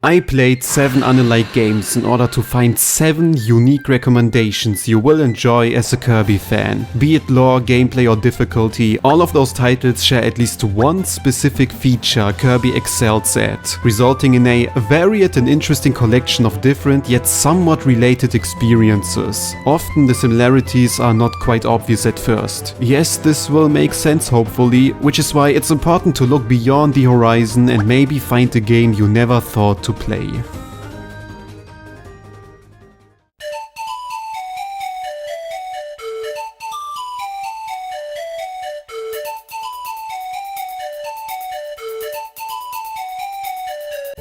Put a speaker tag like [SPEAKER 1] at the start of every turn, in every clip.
[SPEAKER 1] I played 7 unalike games in order to find 7 unique recommendations you will enjoy as a Kirby fan. Be it lore, gameplay or difficulty, all of those titles share at least one specific feature Kirby excels at, resulting in a varied and interesting collection of different yet somewhat related experiences. Often the similarities are not quite obvious at first. Yes, this will make sense hopefully, which is why it's important to look beyond the horizon and maybe find a game you never thought to play.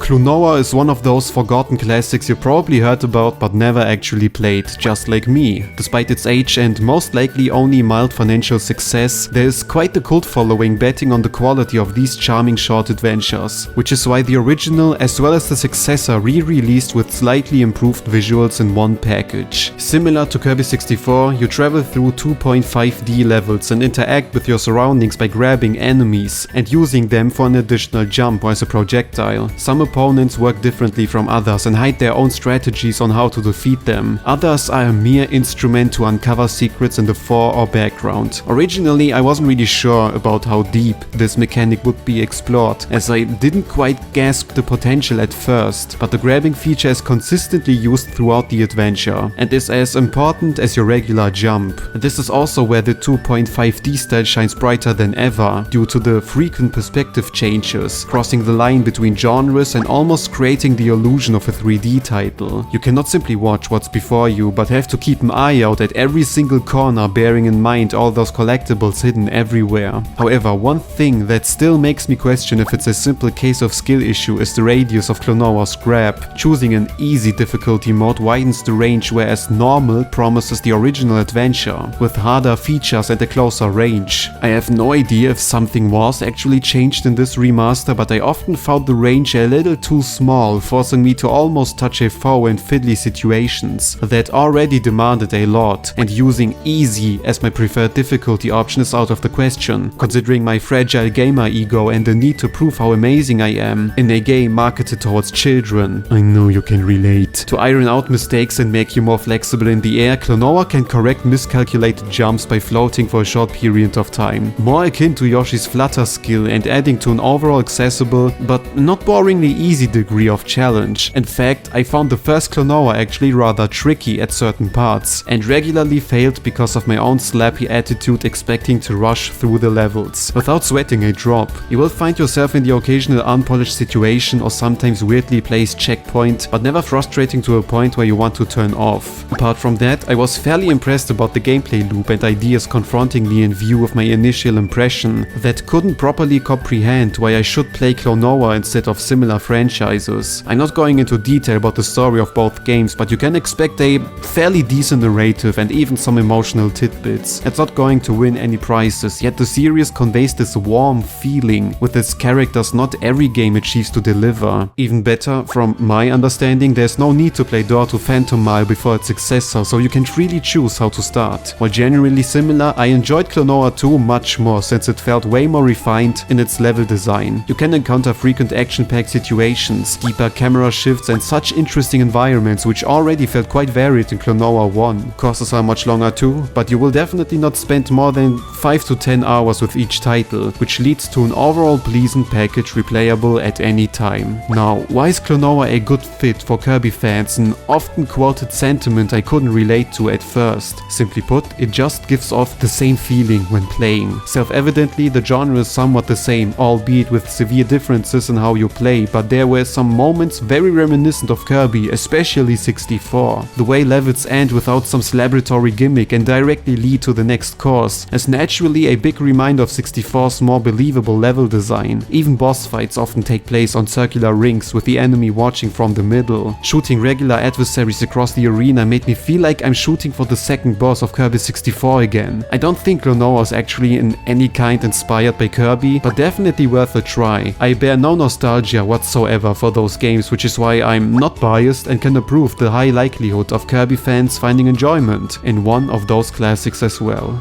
[SPEAKER 1] Klonoa is one of those forgotten classics you probably heard about but never actually played, just like me. Despite its age and most likely only mild financial success, there is quite a cult following betting on the quality of these charming short adventures, which is why the original as well as the successor re-released with slightly improved visuals in one package. Similar to Kirby 64, you travel through 2.5D levels and interact with your surroundings by grabbing enemies and using them for an additional jump or as a projectile. Some opponents work differently from others and hide their own strategies on how to defeat them. Others are a mere instrument to uncover secrets in the fore or background. Originally, I wasn't really sure about how deep this mechanic would be explored, as I didn't quite grasp the potential at first, but the grabbing feature is consistently used throughout the adventure and is as important as your regular jump. This is also where the 2.5D style shines brighter than ever, due to the frequent perspective changes, crossing the line between genres and almost creating the illusion of a 3D title. You cannot simply watch what's before you, but have to keep an eye out at every single corner, bearing in mind all those collectibles hidden everywhere. However, one thing that still makes me question if it's a simple case of skill issue is the radius of Klonoa's grab. Choosing an easy difficulty mode widens the range, whereas normal promises the original adventure, with harder features and a closer range. I have no idea if something was actually changed in this remaster, but I often found the range a little too small, forcing me to almost touch a foe in fiddly situations that already demanded a lot, and using easy as my preferred difficulty option is out of the question, considering my fragile gamer ego and the need to prove how amazing I am in a game marketed towards children. I know you can relate. To iron out mistakes and make you more flexible in the air, Klonoa can correct miscalculated jumps by floating for a short period of time, more akin to Yoshi's flutter skill and adding to an overall accessible but not boringly easy degree of challenge. In fact, I found the first Klonoa actually rather tricky at certain parts and regularly failed because of my own slappy attitude expecting to rush through the levels without sweating a drop. You will find yourself in the occasional unpolished situation or sometimes weirdly placed checkpoint, but never frustrating to a point where you want to turn off. Apart from that, I was fairly impressed about the gameplay loop and ideas confronting me in view of my initial impression that couldn't properly comprehend why I should play Klonoa instead of similar franchises. I'm not going into detail about the story of both games, but you can expect a fairly decent narrative and even some emotional tidbits. It's not going to win any prizes, yet the series conveys this warm feeling with its characters not every game achieves to deliver. Even better, from my understanding, there's no need to play Door to Phantom Mile before its successor, so you can freely choose how to start. While generally similar, I enjoyed Klonoa 2 much more since it felt way more refined in its level design. You can encounter frequent action-packed situations, deeper camera shifts and such interesting environments which already felt quite varied in Klonoa 1. Courses are much longer too, but you will definitely not spend more than 5 to 10 hours with each title, which leads to an overall pleasant package replayable at any time. Now, why is Klonoa a good fit for Kirby fans? An often quoted sentiment I couldn't relate to at first. Simply put, it just gives off the same feeling when playing. Self-evidently, the genre is somewhat the same, albeit with severe differences in how you play, but there were some moments very reminiscent of Kirby, especially 64. The way levels end without some celebratory gimmick and directly lead to the next course is naturally a big reminder of 64's more believable level design. Even boss fights often take place on circular rings with the enemy watching from the middle. Shooting regular adversaries across the arena made me feel like I'm shooting for the second boss of Kirby 64 again. I don't think Klonoa is actually in any kind inspired by Kirby, but definitely worth a try. I bear no nostalgia whatsoever for those games, which is why I'm not biased and can approve the high likelihood of Kirby fans finding enjoyment in one of those classics as well.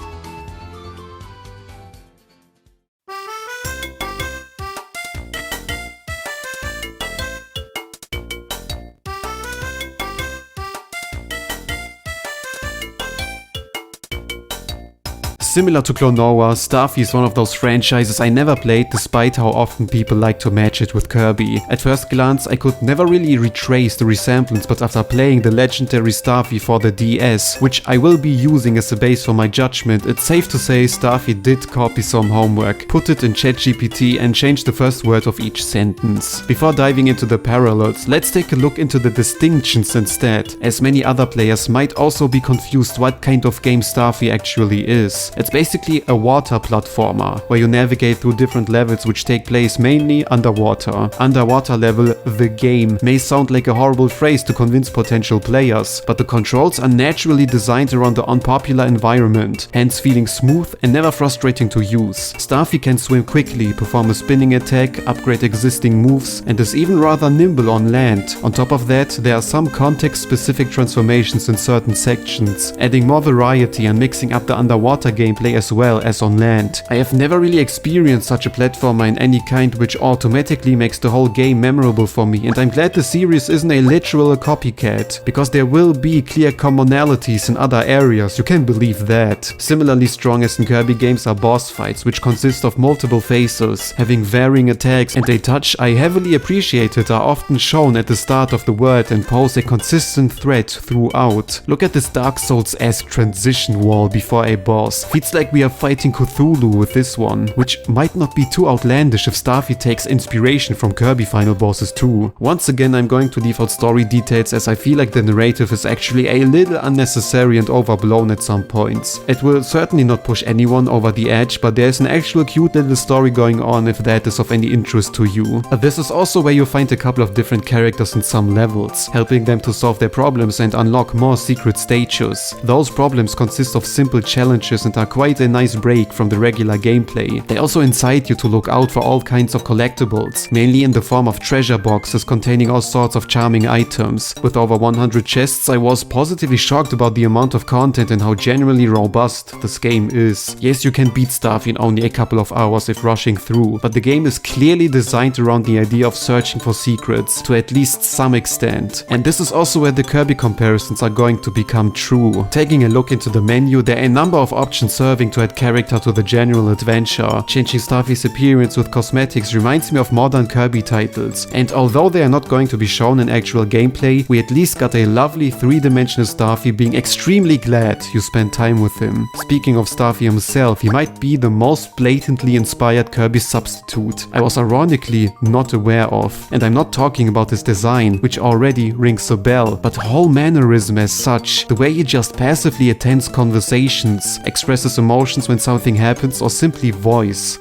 [SPEAKER 1] Similar to Klonoa, Starfy is one of those franchises I never played despite how often people like to match it with Kirby. At first glance I could never really retrace the resemblance, but after playing the legendary Starfy for the DS, which I will be using as a base for my judgment, it's safe to say Starfy did copy some homework, put it in ChatGPT and change the first word of each sentence. Before diving into the parallels, let's take a look into the distinctions instead, as many other players might also be confused what kind of game Starfy actually is. It's basically a water platformer, where you navigate through different levels which take place mainly underwater. Underwater level, the game, may sound like a horrible phrase to convince potential players, but the controls are naturally designed around the unpopular environment, hence feeling smooth and never frustrating to use. Starfy can swim quickly, perform a spinning attack, upgrade existing moves, and is even rather nimble on land. On top of that, there are some context-specific transformations in certain sections, adding more variety and mixing up the underwater gameplay as well as on land. I have never really experienced such a platformer in any kind, which automatically makes the whole game memorable for me, and I'm glad the series isn't a literal copycat, because there will be clear commonalities in other areas, you can believe that. Similarly strong as in Kirby games are boss fights, which consist of multiple phases, having varying attacks, and a touch I heavily appreciated are often shown at the start of the world and pose a consistent threat throughout. Look at this Dark Souls-esque transition wall before a boss. Feels like we are fighting Cthulhu with this one, which might not be too outlandish if Starfy takes inspiration from Kirby final bosses too. Once again, I'm going to leave out story details as I feel like the narrative is actually a little unnecessary and overblown at some points. It will certainly not push anyone over the edge, but there's an actual cute little story going on if that is of any interest to you. This is also where you find a couple of different characters in some levels, helping them to solve their problems and unlock more secret stages. Those problems consist of simple challenges and are quite a nice break from the regular gameplay. They also incite you to look out for all kinds of collectibles, mainly in the form of treasure boxes containing all sorts of charming items. With over 100 chests, I was positively shocked about the amount of content and how genuinely robust this game is. Yes, you can beat Starfy in only a couple of hours if rushing through, but the game is clearly designed around the idea of searching for secrets to at least some extent. And this is also where the Kirby comparisons are going to become true. Taking a look into the menu, there are a number of options serving to add character to the general adventure. Changing Starfy's appearance with cosmetics reminds me of modern Kirby titles, and although they are not going to be shown in actual gameplay, we at least got a lovely three-dimensional Starfy being extremely glad you spent time with him. Speaking of Starfy himself, he might be the most blatantly inspired Kirby substitute I was ironically not aware of, and I'm not talking about his design, which already rings a bell, but the whole mannerism as such, the way he just passively attends conversations, expresses emotions when something happens, or simply voice,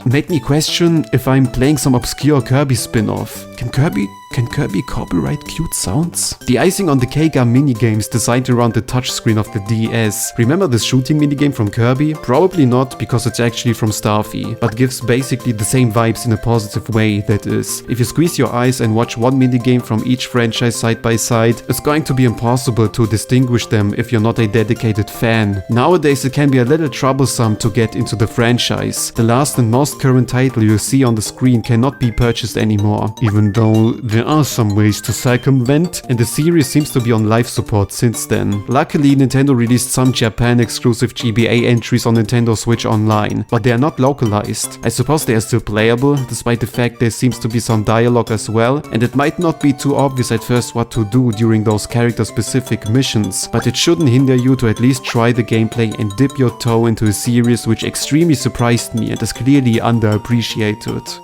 [SPEAKER 1] made me question if I'm playing some obscure Kirby spin-off. Can Kirby copyright cute sounds? The icing on the cake are minigames designed around the touchscreen of the DS. Remember the shooting minigame from Kirby? Probably not, because it's actually from Starfy, but gives basically the same vibes in a positive way, that is. If you squeeze your eyes and watch one minigame from each franchise side by side, it's going to be impossible to distinguish them if you're not a dedicated fan. Nowadays it can be a little troublesome to get into the franchise. The last and most current title you see on the screen cannot be purchased anymore, even though there are some ways to circumvent, and the series seems to be on life support since then. Luckily, Nintendo released some Japan exclusive GBA entries on Nintendo Switch Online, but they are not localized. I suppose they are still playable, despite the fact there seems to be some dialogue as well, and it might not be too obvious at first what to do during those character-specific missions, but it shouldn't hinder you to at least try the gameplay and dip your toe into a series which extremely surprised me and is clearly underappreciated.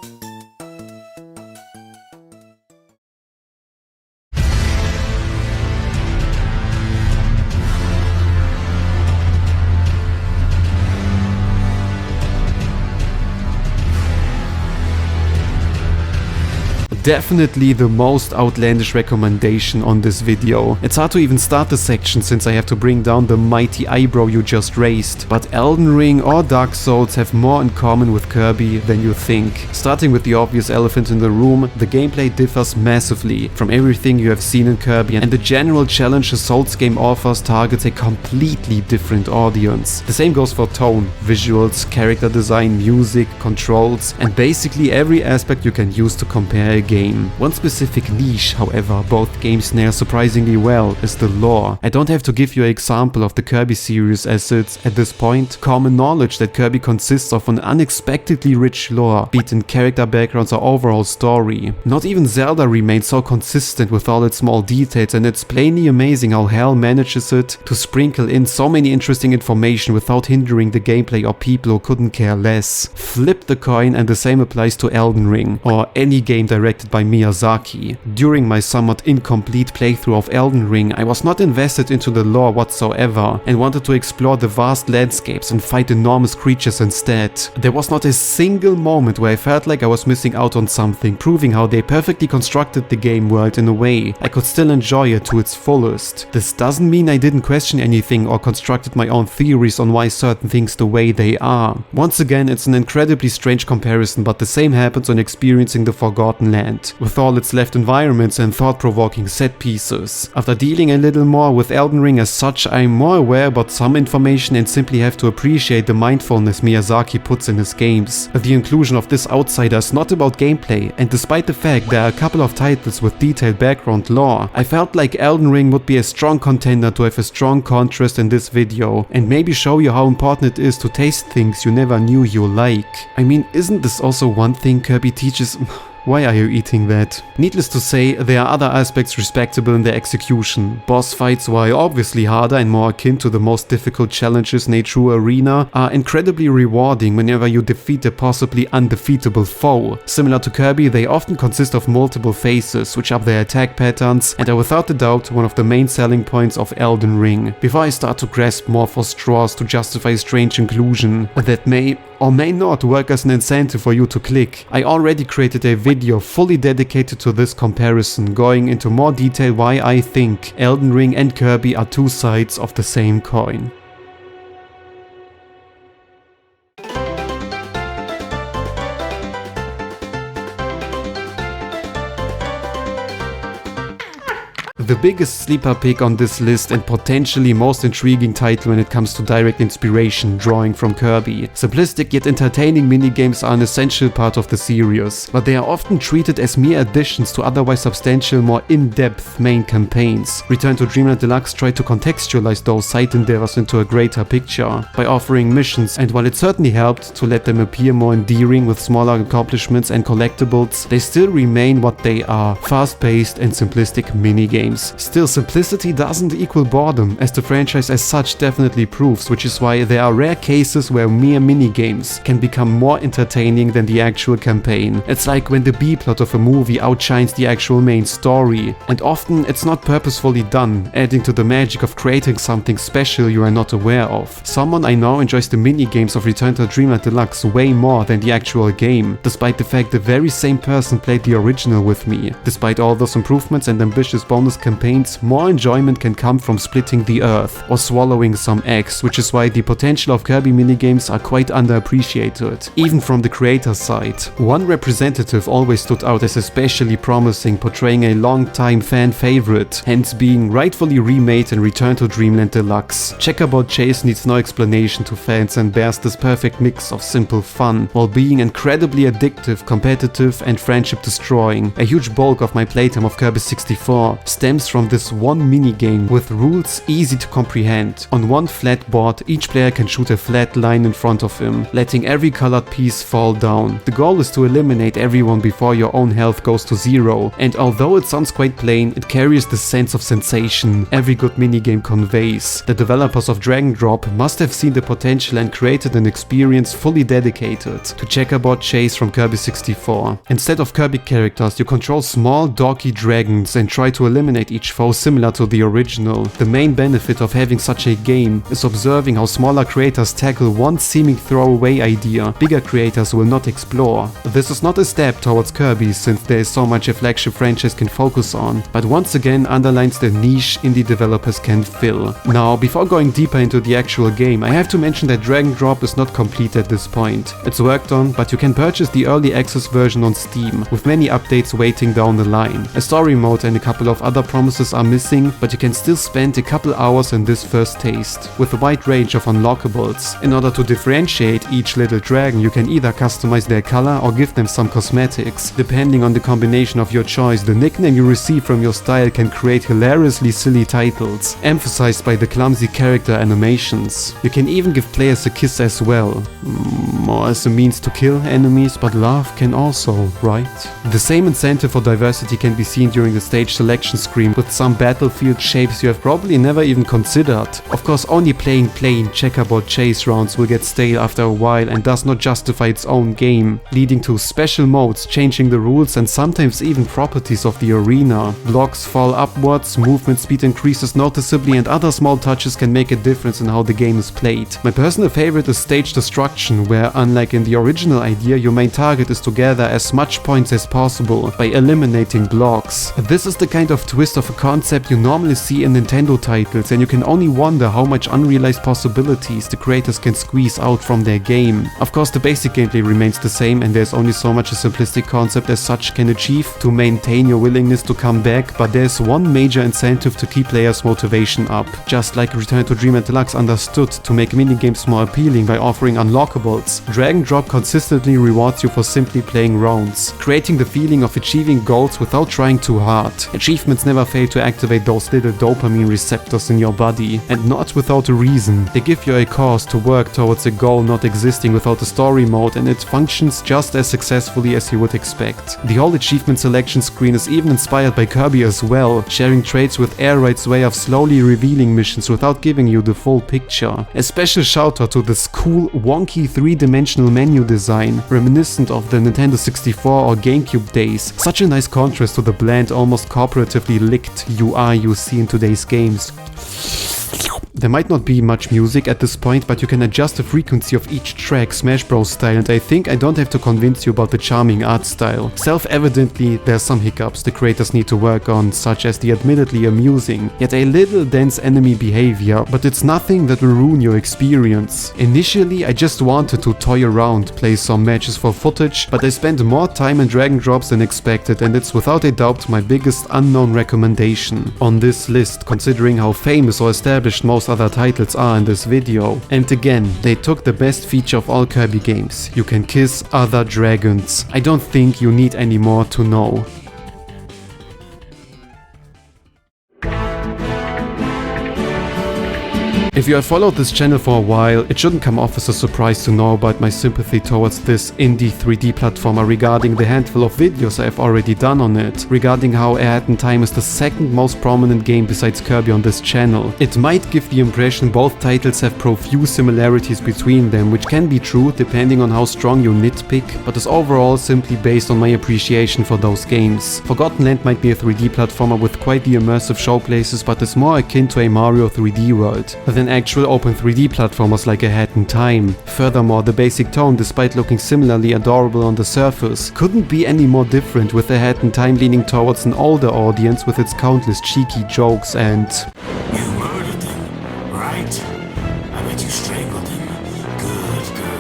[SPEAKER 1] Definitely the most outlandish recommendation on this video. It's hard to even start the section since I have to bring down the mighty eyebrow you just raised, but Elden Ring or Dark Souls have more in common with Kirby than you think. Starting with the obvious elephant in the room, the gameplay differs massively from everything you have seen in Kirby, and the general challenge the Souls game offers targets a completely different audience. The same goes for tone, visuals, character design, music, controls, and basically every aspect you can use to compare a game. minigame. One specific niche, however, both games nail surprisingly well is the lore. I don't have to give you an example of the Kirby series, as it's, at this point, common knowledge that Kirby consists of an unexpectedly rich lore, be it in character backgrounds or overall story. Not even Zelda remains so consistent with all its small details, and it's plainly amazing how HAL manages it to sprinkle in so many interesting information without hindering the gameplay or people who couldn't care less. Flip the coin, and the same applies to Elden Ring, or any game directed by Miyazaki. During my somewhat incomplete playthrough of Elden Ring, I was not invested into the lore whatsoever, and wanted to explore the vast landscapes and fight enormous creatures instead. There was not a single moment where I felt like I was missing out on something, proving how they perfectly constructed the game world in a way I could still enjoy it to its fullest. This doesn't mean I didn't question anything or constructed my own theories on why certain things the way they are. Once again, it's an incredibly strange comparison, but the same happens when experiencing the Forgotten Land, with all its left environments and thought-provoking set pieces. After dealing a little more with Elden Ring as such, I'm more aware about some information and simply have to appreciate the mindfulness Miyazaki puts in his games. The inclusion of this outsider is not about gameplay, and despite the fact there are a couple of titles with detailed background lore, I felt like Elden Ring would be a strong contender to have a strong contrast in this video, and maybe show you how important it is to taste things you never knew you like. I mean, isn't this also one thing Kirby teaches? Why are you eating that? Needless to say, there are other aspects respectable in their execution. Boss fights, while obviously harder and more akin to the most difficult challenges in a true arena, are incredibly rewarding whenever you defeat a possibly undefeatable foe. Similar to Kirby, they often consist of multiple phases, switch up their attack patterns, and are without a doubt one of the main selling points of Elden Ring. Before I start to grasp more for straws to justify a strange inclusion that may or may not work as an incentive for you to click, I already created a video fully dedicated to this comparison, going into more detail why I think Elden Ring and Kirby are two sides of the same coin. The biggest sleeper pick on this list and potentially most intriguing title when it comes to direct inspiration drawing from Kirby. Simplistic yet entertaining minigames are an essential part of the series, but they are often treated as mere additions to otherwise substantial, more in-depth main campaigns. Return to Dreamland Deluxe tried to contextualize those side endeavors into a greater picture by offering missions, and while it certainly helped to let them appear more endearing with smaller accomplishments and collectibles, they still remain what they are: fast-paced and simplistic minigames. Still, simplicity doesn't equal boredom, as the franchise as such definitely proves, which is why there are rare cases where mere minigames can become more entertaining than the actual campaign. It's like when the B-plot of a movie outshines the actual main story, and often it's not purposefully done, adding to the magic of creating something special you are not aware of. Someone I know enjoys the minigames of Return to Dreamland Deluxe way more than the actual game, despite the fact the very same person played the original with me. Despite all those improvements and ambitious bonus campaigns, more enjoyment can come from splitting the earth or swallowing some eggs, which is why the potential of Kirby minigames are quite underappreciated, even from the creator's side. One representative always stood out as especially promising, portraying a long-time fan favorite, hence being rightfully remade in Return to Dreamland Deluxe. Checkerboard Chase needs no explanation to fans and bears this perfect mix of simple fun, while being incredibly addictive, competitive and friendship-destroying. A huge bulk of my playtime of Kirby 64 stems from this one minigame with rules easy to comprehend. On one flat board, each player can shoot a flat line in front of him, letting every colored piece fall down. The goal is to eliminate everyone before your own health goes to zero, and although it sounds quite plain, it carries the sense of sensation every good minigame conveys. The developers of Drag and Drop must have seen the potential and created an experience fully dedicated to Checkerboard Chase from Kirby 64. Instead of Kirby characters, you control small, dorky dragons and try to eliminate each foe similar to the original. The main benefit of having such a game is observing how smaller creators tackle one seeming throwaway idea bigger creators will not explore. This is not a step towards Kirby, since there is so much a flagship franchise can focus on, but once again underlines the niche indie developers can fill. Now, before going deeper into the actual game, I have to mention that Drag and Drop is not complete at this point. It's worked on, but you can purchase the early access version on Steam, with many updates waiting down the line. A story mode and a couple of other other promises are missing, but you can still spend a couple hours in this first taste, with a wide range of unlockables. In order to differentiate each little dragon, you can either customize their color or give them some cosmetics. Depending on the combination of your choice, the nickname you receive from your style can create hilariously silly titles, emphasized by the clumsy character animations. You can even give players a kiss as well, more as a means to kill enemies, but love can also, right? The same incentive for diversity can be seen during the stage selection screen, with some battlefield shapes you have probably never even considered. Of course, only playing plain checkerboard chase rounds will get stale after a while and does not justify its own game, leading to special modes changing the rules and sometimes even properties of the arena. Blocks fall upwards, movement speed increases noticeably, and other small touches can make a difference in how the game is played. My personal favorite is stage destruction, where unlike in the original idea, your main target is to gather as much points as possible by eliminating blocks. This is the kind of twist of a concept you normally see in Nintendo titles, and you can only wonder how much unrealized possibilities the creators can squeeze out from their game. Of course, the basic gameplay remains the same, and there's only so much a simplistic concept as such can achieve to maintain your willingness to come back, but there's one major incentive to keep players' motivation up. Just like Return to Dreamland Deluxe understood to make minigames more appealing by offering unlockables, Drag and Drop consistently rewards you for simply playing rounds, creating the feeling of achieving goals without trying too hard. Achievements never fail to activate those little dopamine receptors in your body, and not without a reason. They give you a cause to work towards a goal not existing without a story mode, and it functions just as successfully as you would expect. The whole achievement selection screen is even inspired by Kirby as well, sharing traits with Air Raid's way of slowly revealing missions without giving you the full picture. A special shout out to this cool, wonky 3-dimensional menu design, reminiscent of the Nintendo 64 or GameCube days. Such a nice contrast to the bland, almost corporatively licked UI you see in today's games. There might not be much music at this point, but you can adjust the frequency of each track Smash Bros style, and I think I don't have to convince you about the charming art style. Self-evidently, there's some hiccups the creators need to work on, such as the admittedly amusing, yet a little dense enemy behavior, but it's nothing that will ruin your experience. Initially, I just wanted to toy around, play some matches for footage, but I spent more time in Drag and Drops than expected, and it's without a doubt my biggest unknown recommendation on this list, considering how famous or established most other titles are in this video. And again, they took the best feature of all Kirby games. You can kiss other dragons. I don't think you need any more to know. If you have followed this channel for a while, it shouldn't come off as a surprise to know about my sympathy towards this indie 3D platformer regarding the handful of videos I have already done on it, regarding how A Hat in Time is the second most prominent game besides Kirby on this channel. It might give the impression both titles have profuse similarities between them, which can be true depending on how strong you nitpick, but is overall simply based on my appreciation for those games. Forgotten Land might be a 3D platformer with quite the immersive showplaces, but is more akin to a Mario 3D world than actual open 3D platformers like A Hat in Time. Furthermore, the basic tone, despite looking similarly adorable on the surface, couldn't be any more different, with A Hat in Time leaning towards an older audience with its countless cheeky jokes and...
[SPEAKER 2] You murdered them, right? I bet you strangled him. Good girl.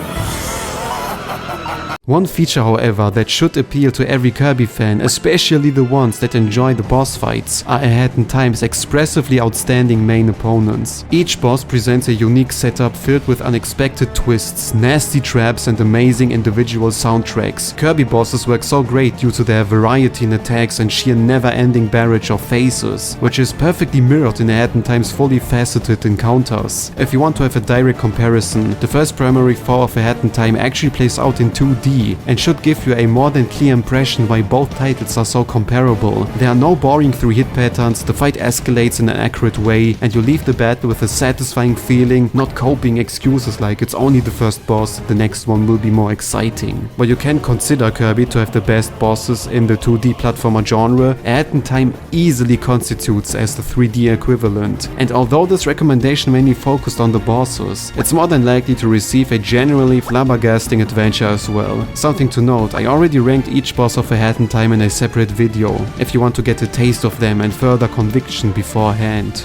[SPEAKER 1] One feature, however, that should appeal to every Kirby fan, especially the ones that enjoy the boss fights, are A Hat in Time's expressively outstanding main opponents. Each boss presents a unique setup filled with unexpected twists, nasty traps and amazing individual soundtracks. Kirby bosses work so great due to their variety in attacks and sheer never-ending barrage of phases, which is perfectly mirrored in A Hat in Time's fully faceted encounters. If you want to have a direct comparison, the first primary four of A Hat in Time actually plays out in 2D and should give you a more than clear impression why both titles are so comparable. There are no boring 3-hit patterns, the fight escalates in an accurate way, and you leave the battle with a satisfying feeling, not coping excuses like it's only the first boss, the next one will be more exciting. While you can consider Kirby to have the best bosses in the 2D platformer genre, A Hat in Time easily constitutes as the 3D equivalent. And although this recommendation mainly focused on the bosses, it's more than likely to receive a generally flabbergasting adventure as well. Something to note, I already ranked each boss of A Hat in Time in a separate video, if you want to get a taste of them and further conviction beforehand.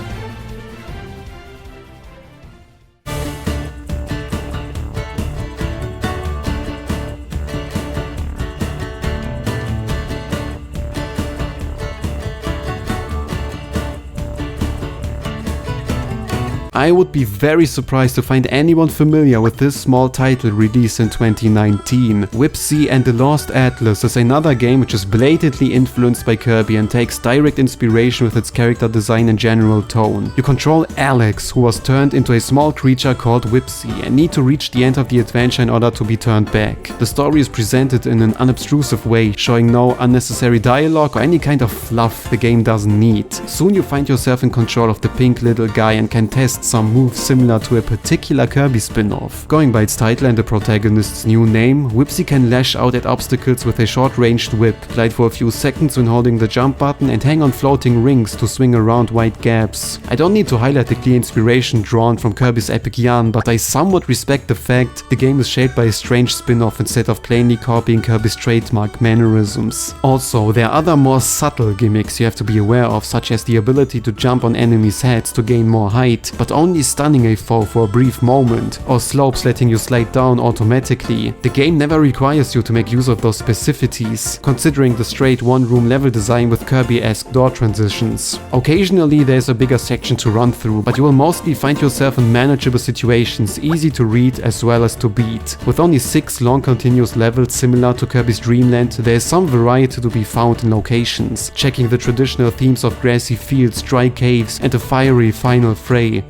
[SPEAKER 1] I would be very surprised to find anyone familiar with this small title released in 2019. Whipsy and the Lost Atlas is another game which is blatantly influenced by Kirby and takes direct inspiration with its character design and general tone. You control Alex, who was turned into a small creature called Whipsy and need to reach the end of the adventure in order to be turned back. The story is presented in an unobtrusive way, showing no unnecessary dialogue or any kind of fluff the game doesn't need. Soon you find yourself in control of the pink little guy and can test some moves similar to a particular Kirby spin-off. Going by its title and the protagonist's new name, Whipsy can lash out at obstacles with a short-ranged whip, glide for a few seconds when holding the jump button, and hang on floating rings to swing around wide gaps. I don't need to highlight the clear inspiration drawn from Kirby's epic yarn, but I somewhat respect the fact the game is shaped by a strange spin-off instead of plainly copying Kirby's trademark mannerisms. Also, there are other more subtle gimmicks you have to be aware of, such as the ability to jump on enemies' heads to gain more height, but only stunning a foe for a brief moment, or slopes letting you slide down automatically. The game never requires you to make use of those specificities, considering the straight one-room level design with Kirby-esque door transitions. Occasionally there's a bigger section to run through, but you will mostly find yourself in manageable situations, easy to read as well as to beat. With only 6 long continuous levels similar to Kirby's Dreamland, there is some variety to be found in locations, checking the traditional themes of grassy fields, dry caves, and a fiery final fray.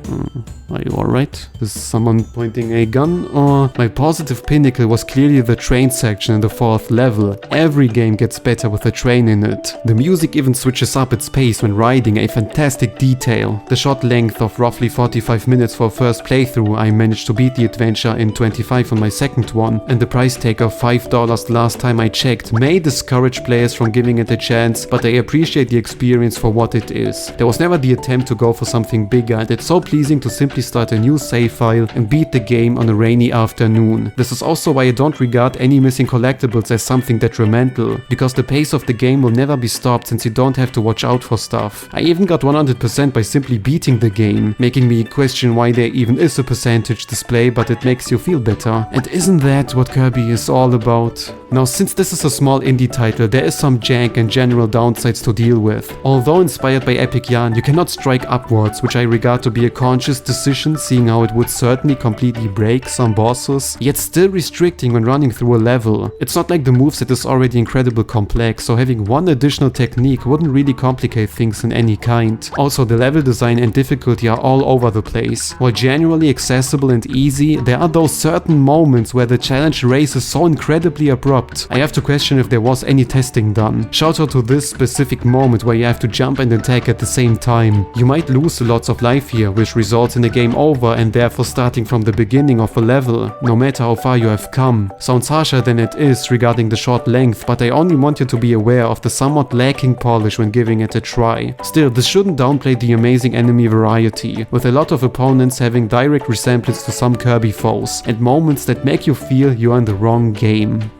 [SPEAKER 1] Are you alright? Is someone pointing a gun? Or my positive pinnacle was clearly the train section in the 4th level. Every game gets better with a train in it. The music even switches up its pace when riding, a fantastic detail. The short length of roughly 45 minutes for a first playthrough, I managed to beat the adventure in 25 on my second one, and the price tag of $5 last time I checked may discourage players from giving it a chance, but I appreciate the experience for what it is. There was never the attempt to go for something bigger, and it's so pleasing to simply start a new save file and beat the game on a rainy afternoon. This is also why I don't regard any missing collectibles as something detrimental, because the pace of the game will never be stopped since you don't have to watch out for stuff. I even got 100% by simply beating the game, making me question why there even is a percentage display, but it makes you feel better. And isn't that what Kirby is all about? Now, since this is a small indie title, there is some jank and general downsides to deal with. Although inspired by epic yarn, you cannot strike upwards, which I regard to be a conscious decision, seeing how it would certainly completely break some bosses, yet still restricting when running through a level. It's not like the moveset is already incredibly complex, so having one additional technique wouldn't really complicate things in any kind. Also, the level design and difficulty are all over the place. While generally accessible and easy, there are those certain moments where the challenge race is so incredibly abrupt. I have to question if there was any testing done. Shout out to this specific moment where you have to jump and attack at the same time. You might lose lots of life here, which results in a game over and therefore starting from the beginning of a level, no matter how far you have come. Sounds harsher than it is regarding the short length, but I only want you to be aware of the somewhat lacking polish when giving it a try. Still, this shouldn't downplay the amazing enemy variety, with a lot of opponents having direct resemblance to some Kirby foes, and moments that make you feel you're in the wrong game.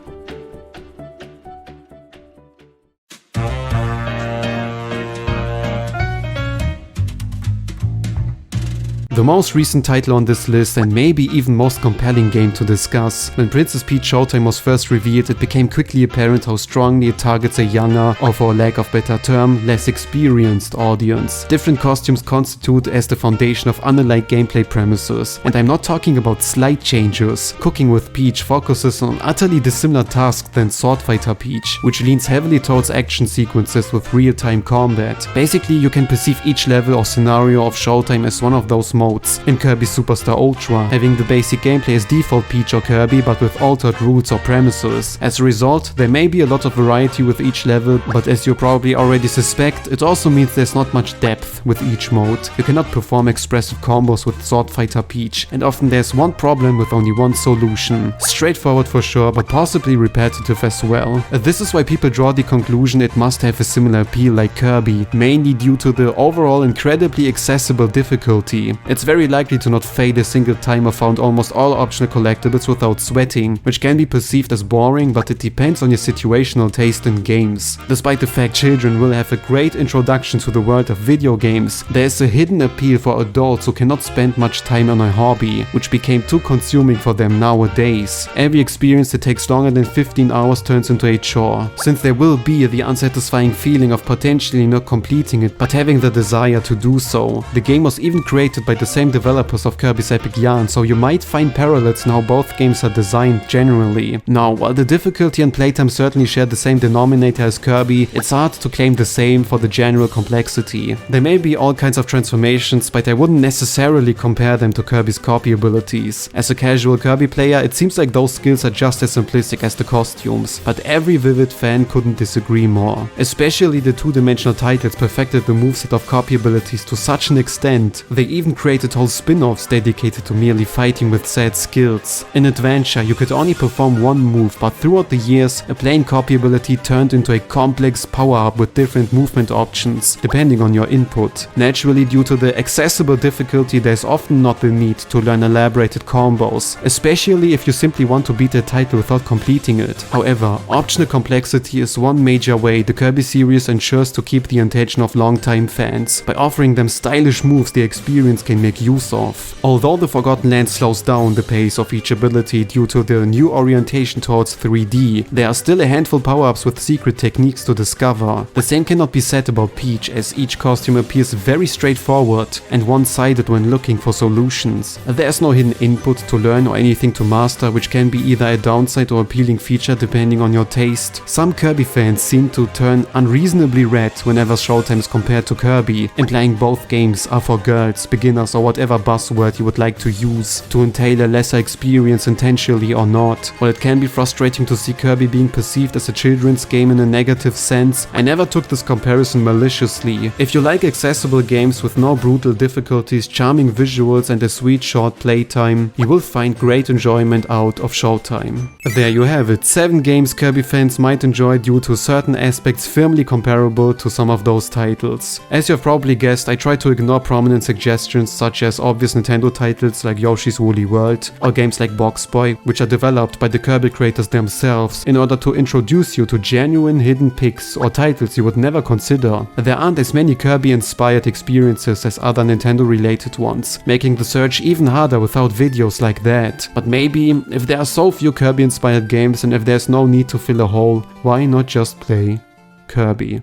[SPEAKER 1] The most recent title on this list, and maybe even most compelling game to discuss. When Princess Peach Showtime was first revealed, it became quickly apparent how strongly it targets a younger, or for lack of better term, less experienced audience. Different costumes constitute as the foundation of unalike gameplay premises, and I'm not talking about slight changes. Cooking with Peach focuses on utterly dissimilar tasks than Sword Fighter Peach, which leans heavily towards action sequences with real-time combat. Basically, you can perceive each level or scenario of Showtime as one of those modes in Kirby Superstar Ultra, having the basic gameplay as default Peach or Kirby but with altered routes or premises. As a result, there may be a lot of variety with each level, but as you probably already suspect, it also means there's not much depth with each mode. You cannot perform expressive combos with Sword Fighter Peach, and often there's one problem with only one solution. Straightforward for sure, but possibly repetitive as well. This is why people draw the conclusion it must have a similar appeal like Kirby, mainly due to the overall incredibly accessible difficulty. It's very likely to not fail a single time or found almost all optional collectibles without sweating, which can be perceived as boring, but it depends on your situational taste in games. Despite the fact children will have a great introduction to the world of video games, there is a hidden appeal for adults who cannot spend much time on a hobby, which became too consuming for them nowadays. Every experience that takes longer than 15 hours turns into a chore, since there will be the unsatisfying feeling of potentially not completing it, but having the desire to do so. The game was even created by the the same developers of Kirby's epic yarn, so you might find parallels in how both games are designed generally. Now, while the difficulty and playtime certainly share the same denominator as Kirby, it's hard to claim the same for the general complexity. There may be all kinds of transformations, but I wouldn't necessarily compare them to Kirby's copy abilities. As a casual Kirby player, it seems like those skills are just as simplistic as the costumes, but every Vivid fan couldn't disagree more. Especially the two-dimensional titles perfected the moveset of copy abilities to such an extent, they even created whole spin-offs dedicated to merely fighting with said skills. In Adventure, you could only perform one move, but throughout the years, a plain copy ability turned into a complex power-up with different movement options, depending on your input. Naturally, due to the accessible difficulty, there's often not the need to learn elaborated combos, especially if you simply want to beat a title without completing it. However, optional complexity is one major way the Kirby series ensures to keep the attention of longtime fans, by offering them stylish moves the experience can make use of. Although the Forgotten Land slows down the pace of each ability due to the new orientation towards 3D, there are still a handful power-ups with secret techniques to discover. The same cannot be said about Peach, as each costume appears very straightforward and one-sided when looking for solutions. There's no hidden input to learn or anything to master, which can be either a downside or appealing feature depending on your taste. Some Kirby fans seem to turn unreasonably red whenever Showtime is compared to Kirby, implying both games are for girls, beginners, or whatever buzzword you would like to use to entail a lesser experience intentionally or not. While it can be frustrating to see Kirby being perceived as a children's game in a negative sense, I never took this comparison maliciously. If you like accessible games with no brutal difficulties, charming visuals, and a sweet short playtime, you will find great enjoyment out of Showtime. There you have it, 7 games Kirby fans might enjoy due to certain aspects firmly comparable to some of those titles. As you've probably guessed, I try to ignore prominent suggestions such as obvious Nintendo titles like Yoshi's Woolly World or games like Box Boy, which are developed by the Kirby creators themselves, in order to introduce you to genuine hidden picks or titles you would never consider. There aren't as many Kirby-inspired experiences as other Nintendo-related ones, making the search even harder without videos like that. But maybe, if there are so few Kirby-inspired games and if there's no need to fill a hole, why not just play Kirby?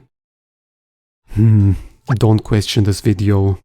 [SPEAKER 1] Don't question this video.